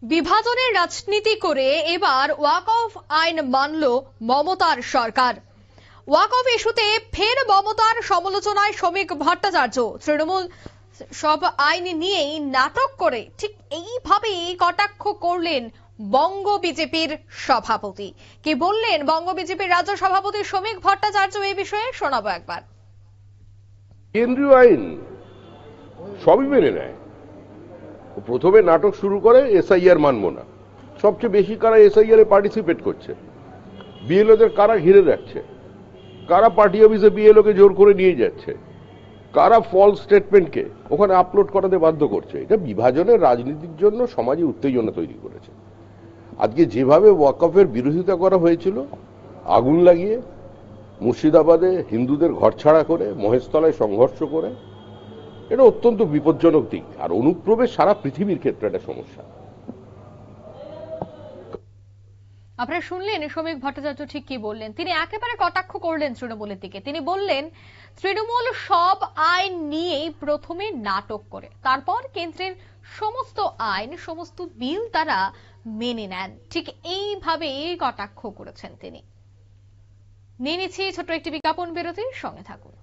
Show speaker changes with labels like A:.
A: বিভাজনের রাজনীতি করে এবার ওয়াকফ আইন মানল মমতার সরকার। ওয়াকফ ইস্যুতে ফের মমতার সমালোচনায় শ্রমিক ভট্টাচার্য। তৃণমূল সব আইন নিয়েই নাটক করে ঠিক এইভাবেই কটাক্ষ করলেন বঙ্গ বিজেপির সভাপতি। কি বললেন বঙ্গ বিজেপির রাজ্য সভাপতি শ্রমিক ভট্টাচার্য এই বিষয়ে শোনাবো একবার।
B: কেন্দ্রীয় আইন সবই মেনে নেয়। প্রথমে নাটক শুরু করে এসআইআর মানবো না। সবচেয়ে বেশি কারা এসআইআর এ পার্টিসিপেট করছে, বিএলওদের কারা ঘিরে রাখছে, কারা পার্টি অফিসে বিএলওকে জোর করে নিয়ে যাচ্ছে, কারা ফলস স্টেটমেন্টকে ওখানে আপলোড করাতে বাধ্য করছে। এটা বিভাজনের রাজনীতির জন্য সমাজে উত্তেজনা তৈরি করেছে। আজকে যেভাবে ওয়াকফের বিরোধিতা করা হয়েছিল, আগুন লাগিয়ে, মুর্শিদাবাদে হিন্দুদের ঘরছাড়া করে, মহেশতলায় সংঘর্ষ করে, এটা অত্যন্ত বিপজ্জনক দিক। আর অনুপ্রবেশ সারা পৃথিবীর ক্ষেত্রে একটা সমস্যা।
A: আপনারা শুনলেন শ্রমিক ভট্টাচার্য ঠিক কি বললেন। তিনি একেবারে কটাক্ষ করলেন তৃণমূলের দিকে। তিনি বললেন তৃণমূল সব আইন নিয়েই প্রথমে নাটক করে, তারপর কেন্দ্রের সমস্ত আইন, সমস্ত বিল তারা মেনে নেন। ঠিক এইভাবেই কটাক্ষ করেছেন তিনি। নিয়ে নিচ্ছি ছোট্ট একটি বিজ্ঞাপন বিরতির সঙ্গে থাকুন।